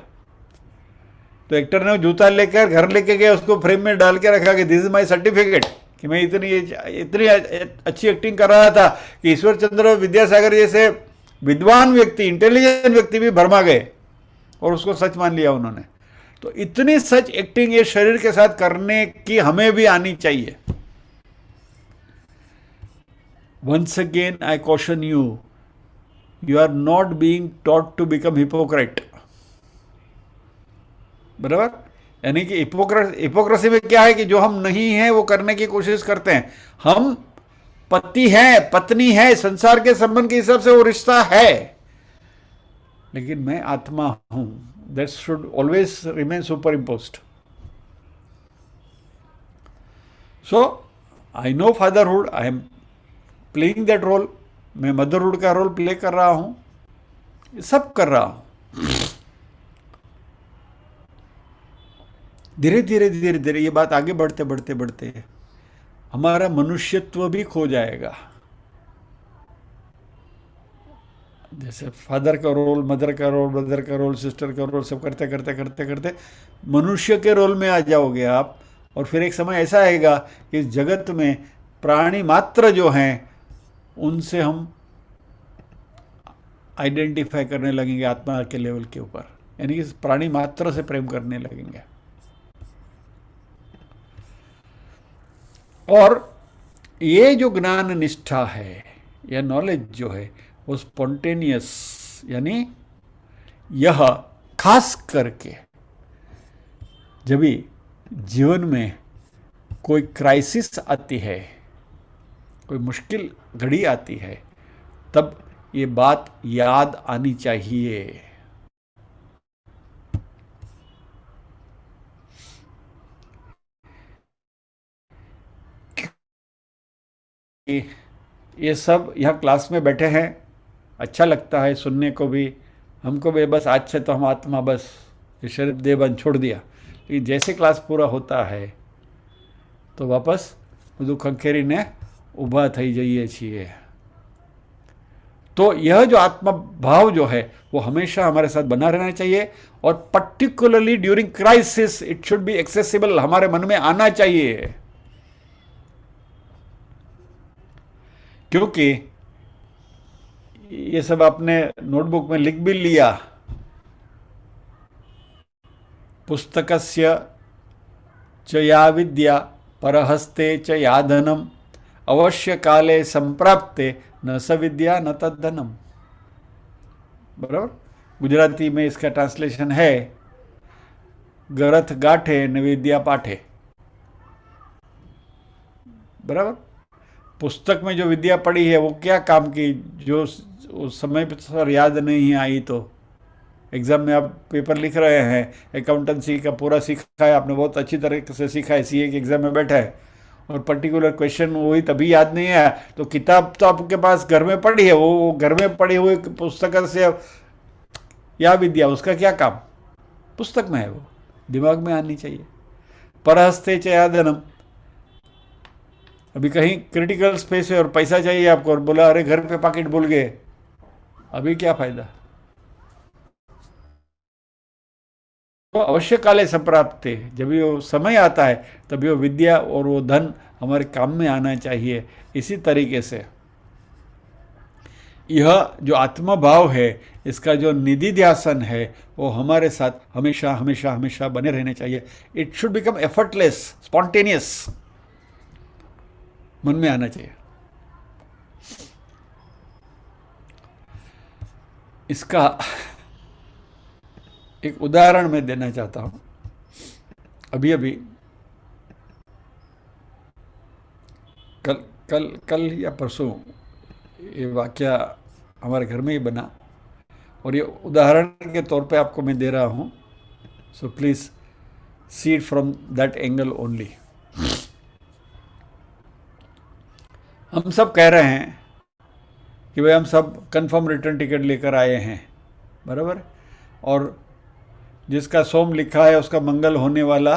तो एक्टर ने वो जूता लेकर घर लेके गया, उसको फ्रेम में डाल के रखा कि दिस इज माय सर्टिफिकेट, कि मैं इतनी अच्छी एक्टिंग कर रहा था कि ईश्वर चंद्र विद्यासागर जैसे विद्वान व्यक्ति, इंटेलिजेंट व्यक्ति भी भरमा गए, और उसको सच मान लिया उन्होंने। तो इतनी सच एक्टिंग ये शरीर के साथ करने की हमें भी आनी चाहिए। Once again I caution you, you are not being taught to become hypocrite, बराबर। यानी कि हिपोक्रेसी में क्या है कि जो हम नहीं हैं वो करने की कोशिश करते हैं। हम पति हैं, पत्नी है, संसार के संबंध के हिसाब से वो रिश्ता है, लेकिन मैं आत्मा हूं, that should always remain superimposed. So I know fatherhood, I am playing that role, मैं मदरहुड का रोल प्ले कर रहा हूं, सब कर रहा हूं। धीरे धीरे धीरे धीरे ये बात आगे बढ़ते बढ़ते बढ़ते हमारा मनुष्यत्व भी खो जाएगा। जैसे फादर का रोल, मदर का रोल, ब्रदर का रोल, सिस्टर का रोल, सब करते करते करते करते मनुष्य के रोल में आ जाओगे आप। और फिर एक समय ऐसा आएगा कि इस जगत में प्राणी मात्र जो हैं उनसे हम आइडेंटिफाई करने लगेंगे आत्मा के लेवल के ऊपर, यानी कि प्राणी मात्र से प्रेम करने लगेंगे। और ये जो ज्ञान निष्ठा है या नॉलेज जो है वो स्पॉन्टेनियस, यानी यह खास करके जब भी जीवन में कोई क्राइसिस आती है, कोई मुश्किल घड़ी आती है, तब ये बात याद आनी चाहिए। कि ये सब यहाँ क्लास में बैठे हैं, अच्छा लगता है सुनने को भी, हमको भी बस आज से तो हम आत्मा बस ये शरीर देहबंद छोड़ दिया। कि जैसे क्लास पूरा होता है तो वापस બધું ખંખેરીને ઊભા થઈ જઈએ છીએ। तो यह जो आत्मा भाव जो है वो हमेशा हमारे साथ बना रहना चाहिए, और particularly during crisis it should be accessible, हमारे मन में आना चाहिए। क्योंकि ये सब आपने नोटबुक में लिख भी लिया, पुस्तकस्य च या विद्या परहस्ते च या धनम अवश्य काले संप्राप्ते न स विद्या न तद्धनम। बराबर, गुजराती में इसका ट्रांसलेशन है, गरथ गाठे न विद्या पाठे। बराबर, पुस्तक में जो विद्या पढ़ी है वो क्या काम की, जो उस समय पर याद नहीं आई तो एग्ज़ाम में आप पेपर लिख रहे हैं, अकाउंटेंसी का पूरा सीखा है आपने, बहुत अच्छी तरीके से सीखा है, सीए के एग्ज़ाम में बैठा है, और पर्टिकुलर क्वेश्चन वही तभी याद नहीं आया, तो किताब तो आपके पास घर में पड़ी है, वो घर में पड़ी हुई पुस्तक से या विद्या उसका क्या काम, पुस्तक में है, वो दिमाग में आनी चाहिए। परहस्ते च या धनम, अभी कहीं क्रिटिकल स्पेस है और पैसा चाहिए आपको, और बोला अरे घर पे पॉकेट भूल गए, अभी क्या फायदा। तो अवश्य काले संप्राप्त थे, जब वो समय आता है तभी वो विद्या और वो धन हमारे काम में आना चाहिए। इसी तरीके से यह जो आत्मा भाव है, इसका जो निधि ध्यासन है, वो हमारे साथ हमेशा हमेशा हमेशा बने रहने चाहिए। It should become effortless, spontaneous, मन में आना चाहिए। इसका एक उदाहरण मैं देना चाहता हूँ। अभी अभी कल या परसों ये वाकया हमारे घर में ही बना, और ये उदाहरण के तौर पे आपको मैं दे रहा हूँ, so please see it from that angle only. हम सब कह रहे हैं कि भाई हम सब कंफर्म रिटर्न टिकट लेकर आए हैं, बराबर, और जिसका सोम लिखा है उसका मंगल होने वाला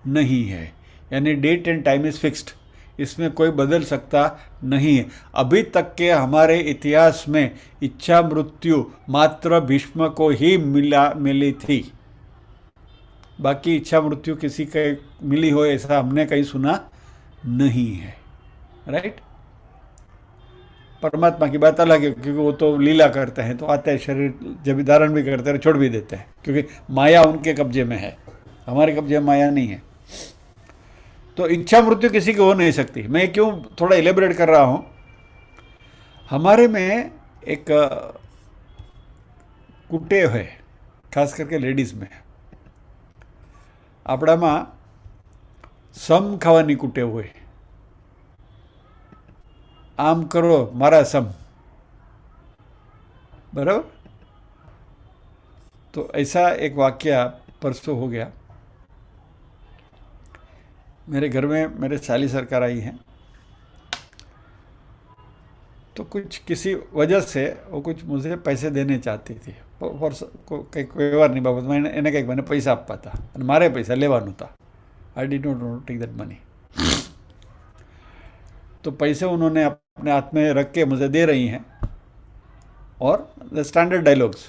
नहीं है, यानी date and time is fixed, इसमें कोई बदल सकता नहीं है। अभी तक के हमारे इतिहास में इच्छा मृत्यु मात्र भीष्म को ही मिली थी, बाकी इच्छा मृत्यु किसी के मिली हो ऐसा हमने कहीं सुना नहीं है, राइट। परमात्मा की बात अलग है, क्योंकि वो तो लीला करते हैं, तो आते हैं शरीर जब धारण भी करते हैं छोड़ भी देते हैं, क्योंकि माया उनके कब्जे में है, हमारे कब्जे में माया नहीं है। तो इच्छा मृत्यु किसी की हो नहीं सकती। मैं क्यों थोड़ा इलेबोरेट कर रहा हूँ, हमारे में एक कुटेव है, खास करके लेडीज़ में, આપણામાં સમ ખાવાની કુટેવ હોય, આમ કરો મારા સમ, बराबर। तो ऐसा एक वाक्य परसों हो गया। मेरे घर में मेरे साली सरकार आई हैं, तो कुछ किसी वजह से वो कुछ मुझे पैसे देने चाहती थी, કંઈક વ્યવહારની બાબતમાં એને કંઈક મને પૈસા આપવા હતા અને મારે પૈસા લેવાનું હતા। I did not know take that money. तो पैसे उन्होंने अपने हाथ में रख के मुझे दे रही हैं, और द स्टैंडर्ड डायलॉग्स,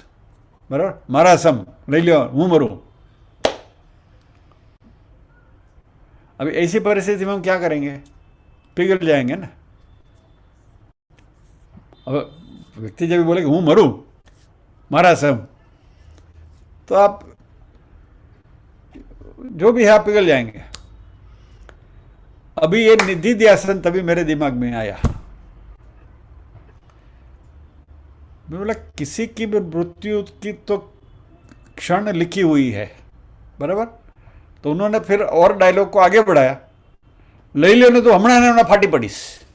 बराबर, मारा सम ले लो हूँ मरूँ। अभी ऐसी परिस्थिति में हम क्या करेंगे, पिघल जाएंगे ना। अब व्यक्ति जब बोले कि हूँ मरूँ मारा सम, तो आप जो भी है आप पिघल जाएंगे। अभी ये निधि ध्यासन तभी मेरे दिमाग में आया। मैं बोला किसी की भी मृत्यु की तो क्षण लिखी हुई है, बराबर। तो उन्होंने फिर और डायलॉग को आगे बढ़ाया, लई लो ने तो हमणा ने फाटी पड़ीस,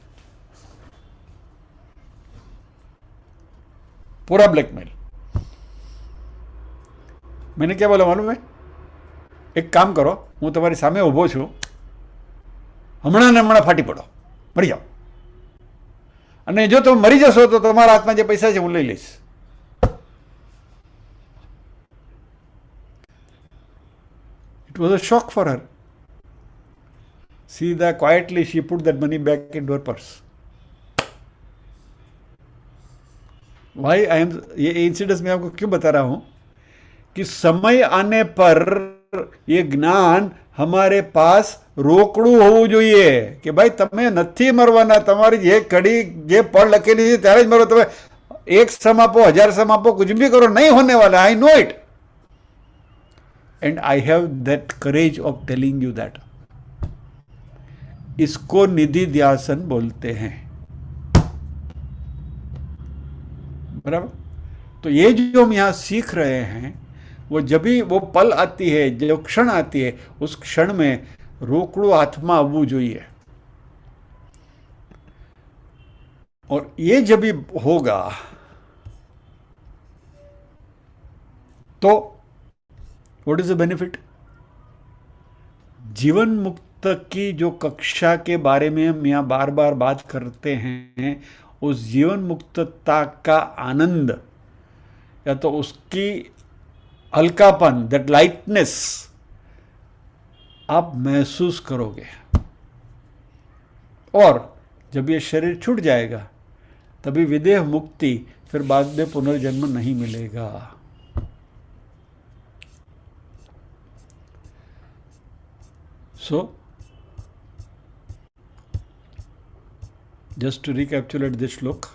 पूरा ब्लैकमेल। मैंने क्या बोला मालूम है, एक काम करो, હું તમારી સામે ઊભો છું, હમણાં ને હમણાં ફાટી પડો, મરી જાઓ, અને જો તમે મરી જશો તો તમારા હાથમાં જે પૈસા છે હું લઈ લઈશ. It was a shock for her. सीधा quietly she put that money back into her purse. Why I am, ये इंसिडेंस मैं आपको क्यों बता रहा हूं कि समय आने पर ये જ્ઞાન हमारे पास રોકડું હોવું જોઈએ કે ભાઈ તમે નથી મરવાના, તમારી જે કડી જે પળ લખેલી છે ત્યારે જ મરો. તમે એક સમ આપો, 1000 સમ આપો, कुछ भी करो, नहीं होने वाला. I know it and I have that courage of telling you that. इसको निधि ध्यासन बोलते हैं, बराबर. तो ये जो हम यहाँ सीख रहे हैं, वो जब भी वो पल आती है, जो क्षण आती है, उस क्षण में रोकड़ो हाथમાં આવવું જોઈએ. और ये जब भी होगा तो व्हाट इज द बेनिफिट? जीवन मुक्त की जो कक्षा के बारे में हम यहाँ बार बार बात करते हैं, उस जीवन मुक्तता का आनंद या तो उसकी हल्कापन, दैट लाइटनेस आप महसूस करोगे. और जब ये शरीर छूट जाएगा तभी विदेह मुक्ति, फिर बाद में पुनर्जन्म नहीं मिलेगा. So just to recapitulate this श्लोक,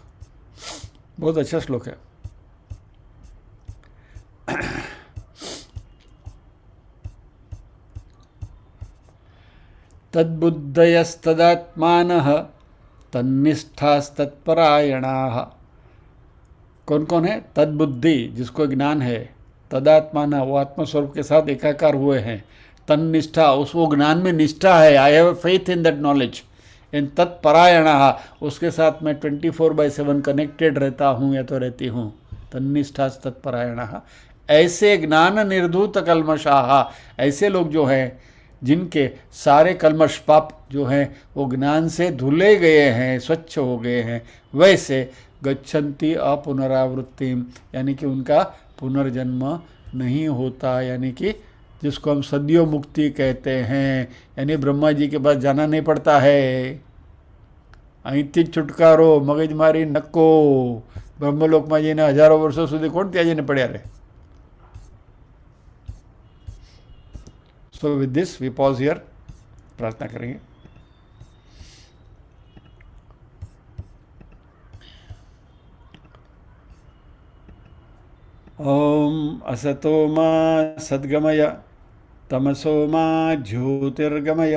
बहुत अच्छा श्लोक है. तद्बुद्धयस्तदात्मानः तन्निष्ठास्तत्परायणाः. कौन कौन है? तद्बुद्धि, जिसको ज्ञान है, तदात्मानः, वो आत्मस्वरूप के साथ एकाकार हुए हैं, तन्निष्ठा, उस वो ज्ञान में निष्ठा है, I have faith in that knowledge, in तत्परायणाः, उसके साथ मैं 24/7 कनेक्टेड रहता हूँ या तो रहती हूँ. तन्निष्ठास्तत्परायणाः. ऐसे ज्ञान निर्धूत कल्मषाः, ऐसे लोग जो हैं जिनके सारे कल्मश पाप जो हैं वो ज्ञान से धुले गए हैं, स्वच्छ हो गए हैं, वैसे गच्छन्ति अपुनरावृत्तिम, यानी कि उनका पुनर्जन्म नहीं होता, यानी कि जिसको हम सदियों मुक्ति कहते हैं, यानी ब्रह्मा जी के पास जाना नहीं पड़ता है. અહીંથી છુટકારો, મગજમારી નક્કો. બ્રહ્મલોકમાં જઈને હજારો વર્ષો સુધી કોણ ત્યાં જઈને પડ્યા રહે. So with this we pause here, प्रार्थना करेंगे. ओम असतो मा सद्गमय, तमसो मा ज्योतिर्गमय,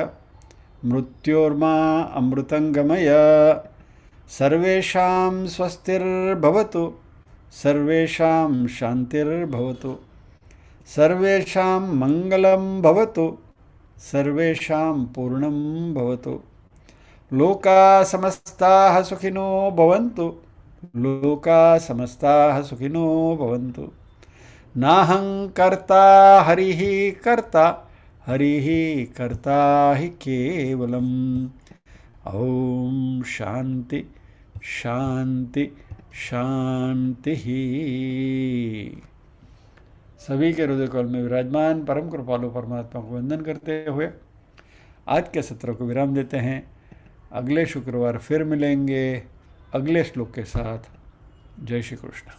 मृत्योर्मा अमृतंगमय. सर्वेषां स्वस्तिर्भवतु, सर्वेषां शान्तिर्भवतु, सर्वेषां मंगलं भवतु, सर्वेषां पूर्णं भवतु. लोका समस्ताः सुखिनो भवन्तु, लोका समस्ताः सुखिनो भवन्तु. नाहं कर्ता हरिः कर्ता, हरिः कर्ता हि केवलम्. ओम शांति शांति शांति. सभी के हृदय कल में विराजमान परम कृपालु परमात्मा को वंदन करते हुए आज के सत्र को विराम देते हैं. अगले शुक्रवार फिर मिलेंगे अगले श्लोक के साथ. जय श्री कृष्ण.